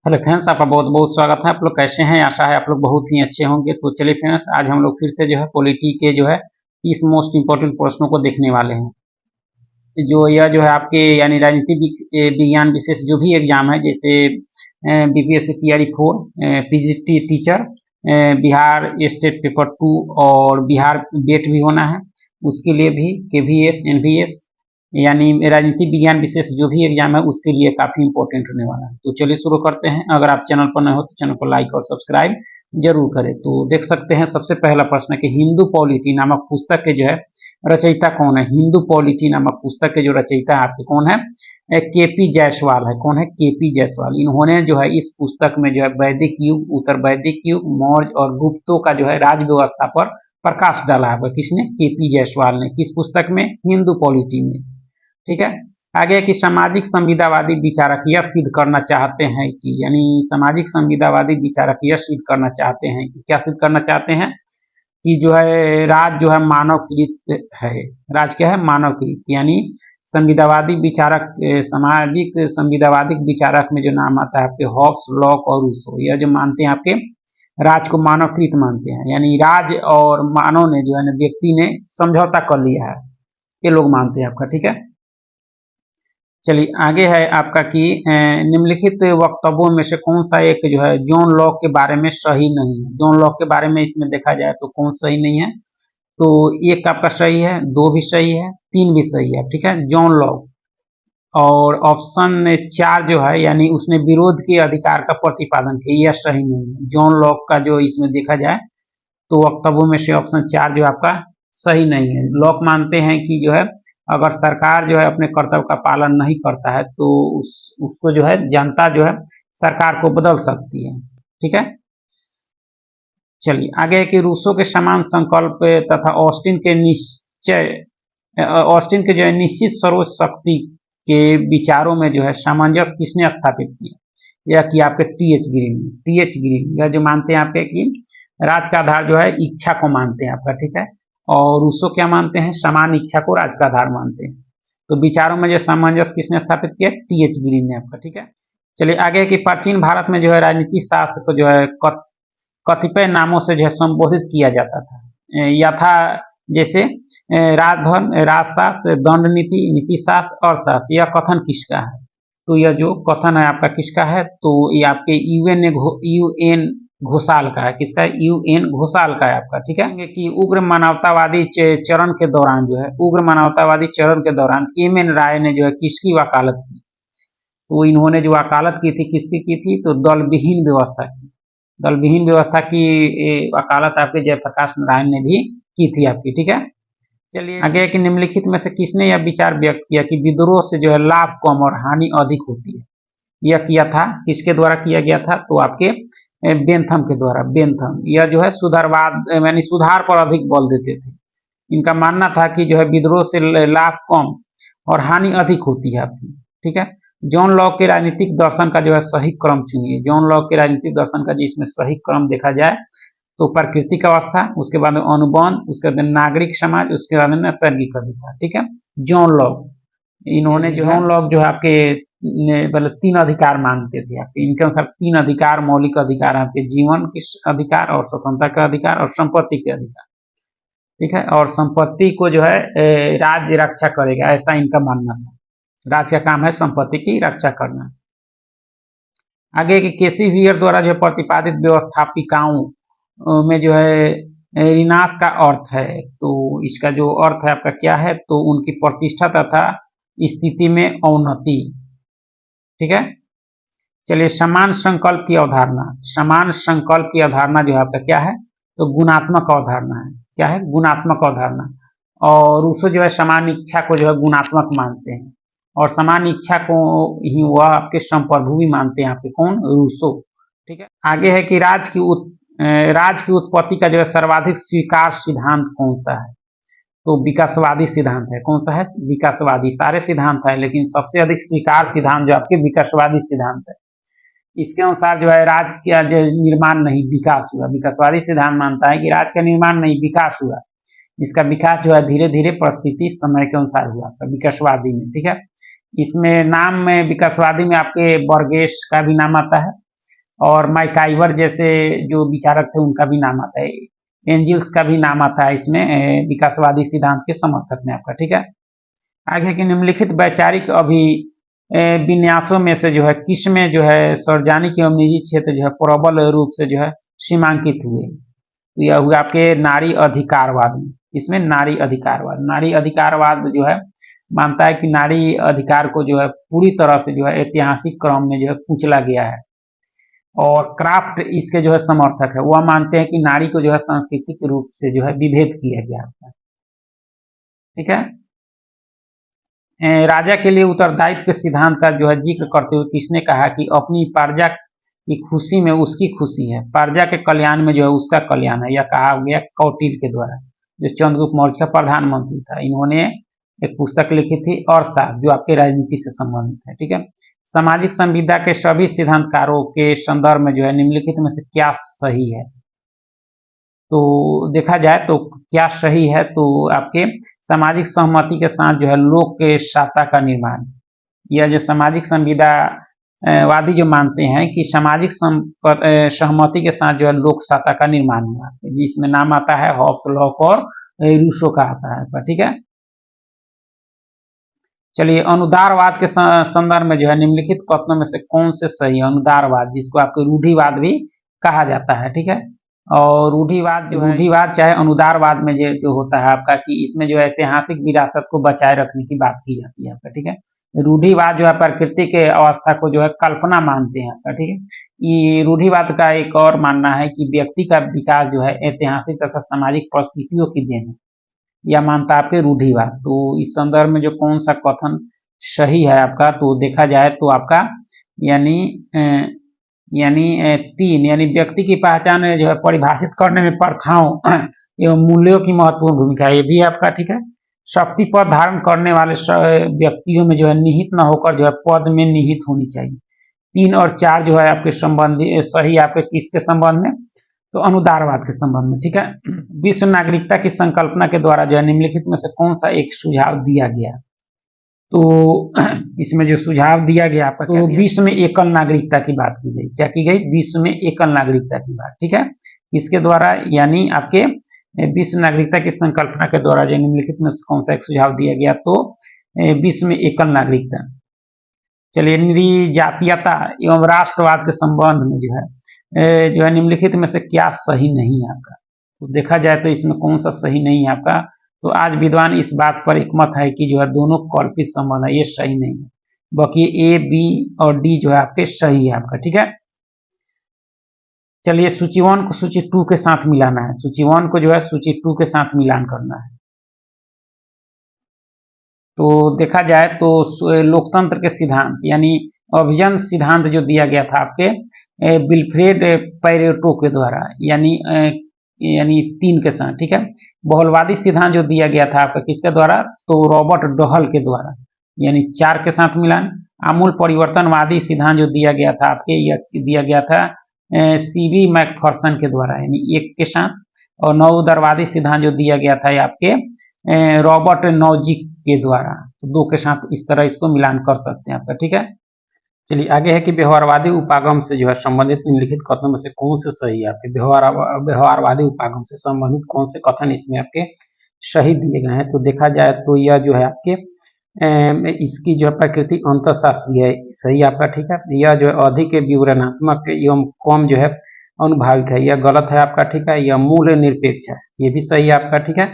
Hello friends, आपका बहुत बहुत स्वागत है। आप लोग कैसे हैं? आशा है आप लोग बहुत ही अच्छे होंगे। तो चलिए फ्रेंड्स, आज हम लोग फिर से जो है पॉलिटी के जो है 30 मोस्ट इम्पोर्टेंट प्रश्नों को देखने वाले हैं। जो यह जो है आपके यानी राजनीति विज्ञान विशेष जो भी एग्जाम है, जैसे BPSC TRE 4, PGT teacher, Bihar state paper 2 और बिहार बेट भी होना है, उसके लिए भी केवीएस एनवीएस यानी राजनीति विज्ञान विशेष जो भी एग्जाम है उसके लिए काफी इंपॉर्टेंट होने वाला है। तो चलिए शुरू करते हैं। अगर आप चैनल पर नए हो तो चैनल को लाइक और सब्सक्राइब जरूर करें। तो देख सकते हैं सबसे पहला प्रश्न है कि हिंदू पॉलिटी नामक पुस्तक के जो है रचयिता कौन है। हिंदू पॉलिटी नामक पुस्तक के जो रचयिता आपके कौन है? केपी जायसवाल है। कौन है? केपी जायसवाल। इन्होंने जो है इस पुस्तक में जो है वैदिक युग, उत्तर वैदिक युग, मौर्य और गुप्तों का जो है राज व्यवस्था पर प्रकाश डाला है। किसने? केपी जायसवाल ने। किस पुस्तक में? हिंदू पॉलिटी में। ठीक है। आगे कि सामाजिक संविदावादी विचारक यह सिद्ध करना चाहते हैं कि यानी सामाजिक संविदावादी विचारक यह सिद्ध करना चाहते हैं कि क्या सिद्ध करना चाहते हैं कि जो है राज जो है मानवकृत है। राज क्या है? मानवकृत। यानी संविदावादी विचारक, सामाजिक संविदावादी विचारक में जो नाम आता है आपके हॉब्स, लॉक और रूसो, यह जो मानते हैं आपके राज को मानवकृत मानते हैं। यानी राज और मानव ने जो है व्यक्ति ने समझौता कर लिया है, ये लोग मानते हैं आपका। ठीक है। चलिए आगे है आपका कि निम्नलिखित वक्तव्यों में से कौन सा एक जो है जॉन लॉक के बारे में सही नहीं है। जॉन लॉक के बारे में इसमें देखा जाए तो कौन सही नहीं है? तो एक आपका सही है, दो भी सही है, तीन भी सही है। ठीक है, जॉन लॉक। और ऑप्शन 4 जो है यानी उसने विरोध के अधिकार का प्रतिपादन किया, यह सही नहीं है। जॉन लॉक का जो इसमें देखा जाए तो वक्तव्यों में से ऑप्शन 4 जो आपका सही नहीं है। लॉक मानते हैं कि जो है अगर सरकार जो है अपने कर्तव्य का पालन नहीं करता है तो उसको जो है जनता जो है सरकार को बदल सकती है। ठीक है। चलिए आगे है कि रूसो के समान संकल्प तथा ऑस्टिन के जो है निश्चित सर्वोच्च शक्ति के विचारों में जो है सामंजस्य किसने स्थापित किया? यह कि आपके टीएच ग्रीन। टीएच ग्रीन यह जो मानते हैं आपके कि राज का आधार जो है इच्छा को मानते हैं आपका। ठीक है। और रूसो क्या मानते हैं? समान इच्छा को राज का आधार मानते हैं। तो विचारों में जो सामंजस्य किसने स्थापित किया? टीएच ग्रीन ने आपका। ठीक है। चलिए आगे कि प्राचीन भारत में जो है राजनीति शास्त्र को जो है कतिपय नामों से जो है संबोधित किया जाता था। यथा जैसे राजधर्म, राजशास्त्र, दंड नीति, नीति शास्त्र, अर्थशास्त्र। यह कथन किसका है? तो यह जो कथन है आपका किसका है? तो ये आपके यूएन घोषाल का है। किसका है? यूएन घोषाल का है आपका। ठीक है। कि उग्र मानवतावादी चरण के दौरान जो है उग्र मानवतावादी चरण के दौरान एम.एन. राय ने जो है किसकी वकालत की? तो इन्होंने जो वकालत की थी किसकी की थी? तो दल विहीन व्यवस्था की। दल विहीन व्यवस्था की वकालत आपके जयप्रकाश नारायण ने भी की थी आपकी। ठीक है। चलिए आगे कि निम्नलिखित में से किसने यह विचार व्यक्त किया कि विद्रोह से जो है लाभ कम और हानि अधिक होती है? यह किया था किसके द्वारा किया गया था? तो आपके बेंथम के द्वारा। बेंथम यह जो है सुधारवाद यानी सुधार पर अधिक बल देते थे। इनका मानना था कि जो है विद्रोह से लाभ कम और हानि अधिक होती है आपकी। ठीक है। जॉन लॉक के राजनीतिक दर्शन का जो है सही क्रम चुनिए। जॉन लॉक के राजनीतिक दर्शन का जिसमें सही क्रम देखा जाए तो प्राकृतिक अवस्था, उसके बाद अनुबंध, उसके बाद नागरिक समाज, उसके बाद नैसर्गिक अधिकार। ठीक है। जॉन लॉक इन्होंने जो जॉन लॉक जो है आपके मतलब 3 अधिकार मानते थे आपके। इनके अनुसार 3 अधिकार मौलिक अधिकार आपके जीवन के अधिकार और स्वतंत्रता का अधिकार और संपत्ति के अधिकार। ठीक है। और संपत्ति को जो है राज्य रक्षा करेगा, ऐसा इनका मानना था। राज्य का काम है संपत्ति की रक्षा करना। आगे के केसी वियर द्वारा जो प्रतिपादित व्यवस्थापिकाओं में जो है विनाश का अर्थ है। तो इसका जो अर्थ है आपका क्या है? तो उनकी प्रतिष्ठा तथा स्थिति में अवनति। ठीक है। चलिए समान संकल्प की अवधारणा। समान संकल्प की अवधारणा जो है आपका क्या है? तो गुणात्मक अवधारणा है। क्या है? गुणात्मक अवधारणा। और रूसो जो है समान इच्छा को जो है गुणात्मक मानते हैं और समान इच्छा को ही वह आपके संप्रभु भी मानते हैं आपके। कौन? रूसो। ठीक है। आगे है कि राज की उत्पत्ति का जो है सर्वाधिक स्वीकार सिद्धांत कौन सा है? तो विकासवादी सिद्धांत है। कौन सा है? विकासवादी। सारे सिद्धांत है लेकिन सबसे अधिक स्वीकार सिद्धांत जो आपके विकासवादी सिद्धांत है। इसके अनुसार जो है राज का जो निर्माण नहीं विकास हुआ। विकासवादी सिद्धांत मानता है कि राज का निर्माण नहीं विकास हुआ। इसका विकास जो है धीरे धीरे परिस्थिति समय के अनुसार हुआ विकासवादी में। ठीक है। इसमें नाम में विकासवादी में आपके बर्गेस का भी नाम आता है और माइकाइवर जैसे जो विचारक थे उनका भी नाम आता है, एंजिल्स का भी नाम आता है इसमें विकासवादी सिद्धांत के समर्थक में आपका, ठीक है। आगे के निम्नलिखित वैचारिक विन्यासों में से जो है किस में जो है सार्वजनिक एवं निजी क्षेत्र जो है प्रबल रूप से जो है सीमांकित हुए, तो यह हुआ आपके नारी अधिकारवाद में। इसमें नारी अधिकारवाद जो है मानता है कि नारी अधिकार को जो है पूरी तरह से जो है ऐतिहासिक क्रम में जो है कुचला गया है। और क्राफ्ट इसके जो है समर्थक है, वह मानते हैं कि नारी को जो है सांस्कृतिक रूप से जो है विभेद किया गया है, ठीक है। राजा के लिए उत्तरदायित्व के सिद्धांत का जो है जिक्र करते हुए किसने कहा कि अपनी प्रजा की खुशी में उसकी खुशी है, प्रजा के कल्याण में जो है उसका कल्याण है, यह कहा गया कौटिल्य के द्वारा, जो चंद्रगुप्त मौर्य का प्रधानमंत्री था। इन्होंने एक पुस्तक लिखी थी अर्थशास्त्र, जो आपके राजनीति से संबंधित है, ठीक है। सामाजिक संविदा के सभी सिद्धांतकारों के संदर्भ में जो है निम्नलिखित में से क्या सही है, तो देखा जाए तो क्या सही है, तो आपके सामाजिक सहमति के साथ जो है लोक के सत्ता का निर्माण, यह जो सामाजिक संविदा वादी जो मानते हैं कि सामाजिक सहमति के साथ जो है लोक सत्ता का निर्माण हुआ, जिसमें नाम आता है हॉब्स, लॉक और रूसो का आता है, ठीक है। चलिए, अनुदारवाद के संदर्भ में जो है निम्नलिखित कथनों में से कौन से सही है। अनुदारवाद, जिसको आपको रूढ़िवाद भी कहा जाता है, ठीक है। और रूढ़िवाद चाहे अनुदारवाद में जो होता है आपका, कि इसमें जो है ऐतिहासिक विरासत को बचाए रखने की बात की जाती है आपका, ठीक है। रूढ़िवाद जो है प्रकृति के अवस्था को जो है कल्पना मानते हैं आपका, ठीक है। ये रूढ़िवाद का एक और मानना है कि व्यक्ति का विकास जो है ऐतिहासिक तथा सामाजिक परिस्थितियों की देन है, या मानता है आपके रूढ़िवाद। तो इस संदर्भ में जो कौन सा कथन सही है आपका, तो देखा जाए तो आपका यानी 3 यानी व्यक्ति की पहचान जो है परिभाषित करने में प्रथाओं एवं मूल्यों की महत्वपूर्ण भूमिका है, ये भी आपका, ठीक है। शक्ति पद धारण करने वाले व्यक्तियों में जो है निहित न होकर जो है पद में निहित होनी चाहिए। 3 और 4 जो है आपके संबंधी सही आपके किसके संबंध में, तो अनुदारवाद के संबंध में, ठीक है। विश्व नागरिकता की संकल्पना के द्वारा जो है निम्नलिखित में से कौन सा एक सुझाव दिया गया, तो इसमें जो सुझाव दिया गया आपका, तो विश्व में एकल नागरिकता की बात की गई। क्या की गई, विश्व में एकल नागरिकता की बात, ठीक है। किसके द्वारा, यानी आपके विश्व नागरिकता की संकल्पना के द्वारा जो निम्नलिखित में से कौन सा एक सुझाव दिया गया, तो विश्व में एकल नागरिकता। चलिए, निर्जातीयता एवं राष्ट्रवाद के संबंध में जो है निम्नलिखित में से क्या सही नहीं है आपका, तो देखा जाए तो इसमें कौन सा सही नहीं है आपका, तो आज विद्वान इस बात पर एकमत है कि जो है दोनों कल्पित संबंध है, ये सही नहीं है। बाकी ए, बी और डी जो है आपके सही है आपका, ठीक है। चलिए, सूची 1 को सूची 2 के साथ मिलाना है, सूची 1 को जो है सूची 2 के साथ मिलान करना है। तो देखा जाए तो लोकतंत्र के सिद्धांत यानी अभिजन सिद्धांत जो दिया गया था आपके विल्फ्रेड पैरेटो के द्वारा, यानी 3 के साथ, ठीक है। बहुलवादी सिद्धांत जो दिया गया था आपका किसके द्वारा, तो रॉबर्ट डहल के द्वारा, यानी 4 के साथ मिलान। आमूल परिवर्तनवादी सिद्धांत जो दिया गया था आपके, यह दिया गया था सीबी मैकफर्सन के द्वारा, यानी 1 के साथ। और नवोदारवादी सिद्धांत जो दिया गया था आपके रॉबर्ट नॉजिक के द्वारा, तो 2 के साथ इस तरह इसको मिलान कर सकते हैं आपका, ठीक है। चलिए, आगे है कि व्यवहारवादी उपागम से जो है संबंधित निम्नलिखित कथनों में से कौन से सही है आपके, व्यवहारवादी उपागम से संबंधित कौन से कथन इसमें आपके सही दिए गए हैं, तो देखा जाए तो यह जो है आपके इसकी जो प्रकृति अंतरशास्त्रीय है, सही आपका, ठीक है। यह जो है अधिक विवरणात्मक एवं कम जो है अनुभाविक है, यह गलत है आपका, ठीक है। यह मूल निरपेक्ष है, ये भी सही है आपका, ठीक है।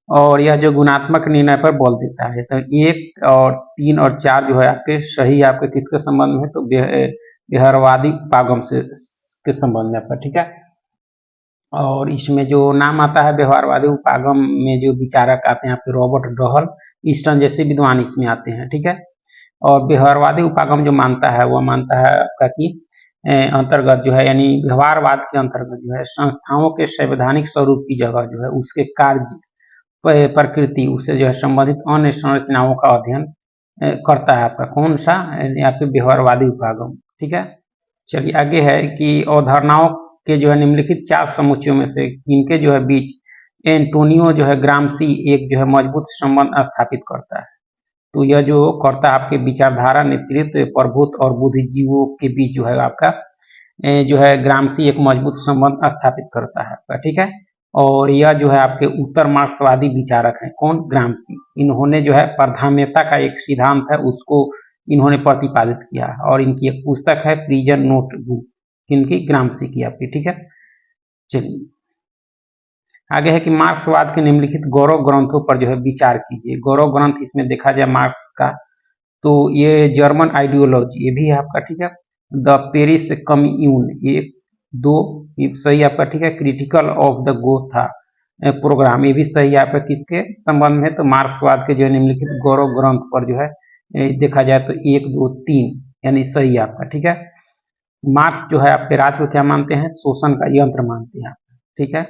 और यह जो गुणात्मक निर्णय पर बल देता है, तो 1 और 3 और 4 जो है आपके सही आपके किसके संबंध में, तो व्यवहारवादी उपागम से के संबंध में आपका, ठीक है। और इसमें जो नाम आता है व्यवहारवादी उपागम में जो विचारक आते हैं आपके रॉबर्ट डहल, ईस्टर्न जैसे विद्वान इसमें आते हैं, ठीक है। और व्यवहारवादी उपागम जो मानता है वह मानता है आपका कि अंतर्गत जो है, यानी व्यवहारवाद के अंतर्गत जो है संस्थाओं के संवैधानिक स्वरूप की जगह जो है उसके कार्य प्रकृति उससे जो है संबंधित अन्य संरचनाओं का अध्ययन करता है आपका, कौन सा, आपके व्यवहारवादी उपागम, ठीक है। चलिए, आगे है कि अवधारणाओं के जो है निम्नलिखित 4 समुच्चयों में से इनके जो है बीच एंटोनियो जो है ग्रामसी एक जो है मजबूत संबंध स्थापित करता है। तो यह जो करता है आपके विचारधारा, नेतृत्व, प्रभुत्व और बुद्धिजीवों के बीच जो है आपका जो है ग्रामसी एक मजबूत संबंध स्थापित करता है आपका, ठीक है। और यह जो है आपके उत्तर मार्क्सवादी विचारक हैं, कौन? ग्रामसी। इन्होंने जो है प्राधान्यता का एक सिद्धांत है उसको इन्होंने प्रतिपादित किया, और इनकी एक पुस्तक है प्रिजन नोटबुक, इनकी ग्रामसी की आपकी, ठीक है। चलिए आगे है कि मार्क्सवाद के निम्नलिखित गौरव ग्रंथों पर जो है विचार कीजिए। गौरव ग्रंथ इसमें देखा जाए मार्क्स का, तो ये जर्मन आइडियोलॉजी, ये भी है आपका, ठीक है। द पेरिस कम्यून, ये 2 सही आपका, ठीक है। Critical of the Gotha programme, ये भी सही है आपका, किसके संबंध में? तो मार्क्सवाद के जो निम्नलिखित गौरव ग्रंथ पर जो है देखा जाए तो 1, 2, 3 यानी सही आपका, ठीक है। मार्क्स जो है आपके राज को क्या मानते हैं? शोषण का यंत्र मानते हैं, ठीक है।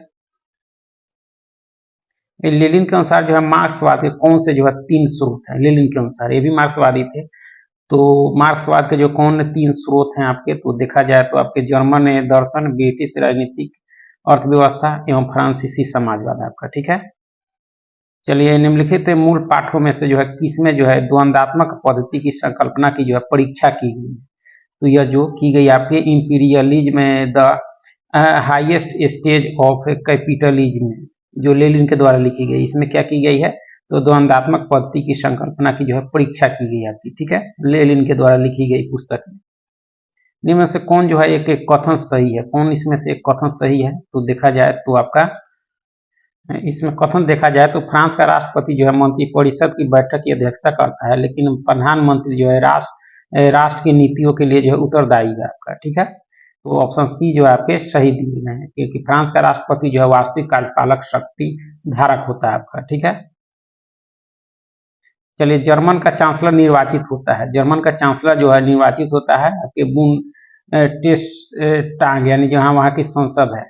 लेनिन के अनुसार जो है मार्क्सवाद के कौन से जो है 3 स्रोत हैं? लेनिन के अनुसार, ये भी मार्क्सवादी थे, तो मार्क्सवाद के जो कौन 3 स्रोत हैं आपके, तो देखा जाए तो आपके जर्मन दर्शन, ब्रिटिश राजनीतिक अर्थव्यवस्था एवं फ्रांसीसी समाजवाद आपका, ठीक है। चलिए निम्नलिखित मूल पाठों में से जो है किसमें जो है द्वंदात्मक पद्धति की संकल्पना की जो है परीक्षा की गई? तो यह जो की गई आपके imperialism the highest stage of capitalism, जो लेनिन के द्वारा लिखी गई, इसमें क्या की गई है? तो द्वंदात्मक पद्धति की संकल्पना की जो है परीक्षा की गई आपकी, ठीक है, लेनिन के द्वारा लिखी गई पुस्तक में। निम्न में से कौन जो है एक कथन सही है? कौन इसमें से एक कथन सही है? तो देखा जाए तो आपका इसमें कथन देखा जाए तो फ्रांस का राष्ट्रपति जो है मंत्रिपरिषद की बैठक की अध्यक्षता करता है, लेकिन प्रधानमंत्री जो है राष्ट्र की नीतियों के लिए जो है उत्तरदायी है आपका, ठीक है। तो ऑप्शन सी जो है आपके सही दिए गए हैं, क्योंकि फ्रांस का राष्ट्रपति जो है वास्तविक कार्यपालक शक्ति धारक होता है आपका, ठीक है। चलिए जर्मन का चांसलर निर्वाचित होता है, जर्मन का चांसलर जो है निर्वाचित होता है आपके बुंडेस्टाग यानी जहाँ वहाँ की संसद है,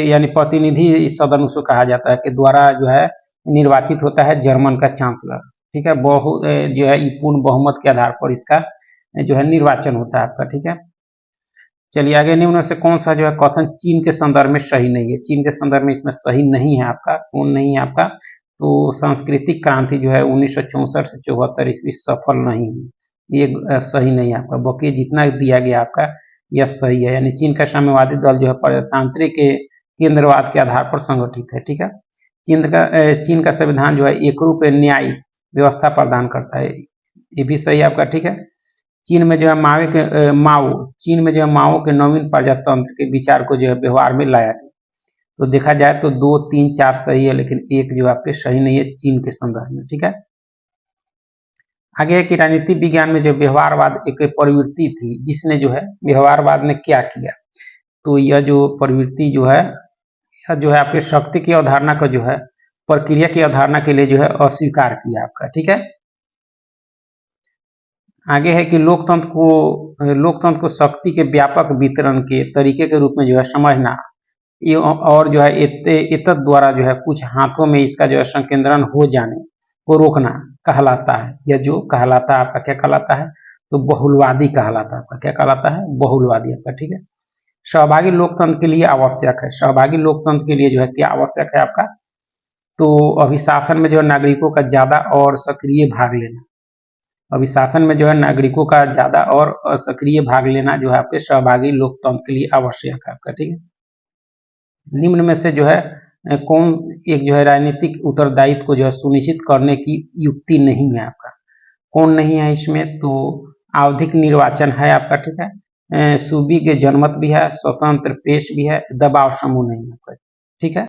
यानी प्रतिनिधि सदन उसको कहा जाता है, के द्वारा जो है निर्वाचित होता है जर्मन का चांसलर, ठीक है। जो है पूर्ण बहुमत के आधार पर इसका जो है निर्वाचन होता है आपका, ठीक है। चलिए आगे निम्न से कौन सा जो है कथन चीन के संदर्भ में सही नहीं है? चीन के संदर्भ में इसमें सही नहीं है आपका, कौन नहीं है आपका? तो सांस्कृतिक क्रांति जो है 1964 से 74 ईस्वी सफल नहीं हुई, ये सही नहीं है आपका। बाकी जितना दिया गया आपका यह सही है, यानी चीन का साम्यवादी दल जो है प्रजातांत्रिक केंद्रवाद के आधार पर संगठित है, ठीक है। चीन का संविधान जो है एकरूप न्यायिक व्यवस्था प्रदान करता है, ये भी सही है आपका, ठीक है। चीन में जो है चीन में जो है माओ के नवीन प्रजातंत्र के विचार को जो है व्यवहार में लाया गया। तो देखा जाए तो 2, 3, 4 सही है, लेकिन एक जो आपके सही नहीं है चीन के संदर्भ में, ठीक है। आगे है कि राजनीति विज्ञान में जो व्यवहारवाद एक प्रवृत्ति थी, जिसने जो है व्यवहारवाद ने क्या किया? तो यह जो प्रवृत्ति जो है आपके शक्ति की अवधारणा को जो है प्रक्रिया की अवधारणा के लिए जो है अस्वीकार किया आपका, ठीक है। आगे है कि लोकतंत्र को शक्ति के व्यापक वितरण के तरीके के रूप में जो है समझना, और जो है एतद द्वारा जो है कुछ हाथों में इसका जो है संकेंद्रण हो जाने को रोकना कहलाता है। यह जो कहलाता है आपका क्या कहलाता है? तो बहुलवादी कहलाता है आपका, क्या कहलाता है? बहुलवादी आपका, ठीक है। सहभागी लोकतंत्र के लिए आवश्यक है, सहभागी लोकतंत्र के लिए जो है क्या आवश्यक है आपका? तो अभिशासन में जो है नागरिकों का ज्यादा और सक्रिय भाग लेना, अभिशासन में जो है नागरिकों का ज्यादा और सक्रिय भाग लेना जो है आपके सहभागी लोकतंत्र के लिए आवश्यक है आपका, ठीक है। निम्न में से जो है कौन एक जो है राजनीतिक उत्तरदायित्व को जो है सुनिश्चित करने की युक्ति नहीं है आपका? कौन नहीं है इसमें? तो आवधिक निर्वाचन है आपका, ठीक है। सूबी के जनमत भी है, स्वतंत्र प्रेस भी है, दबाव समूह नहीं है आपका, ठीक है।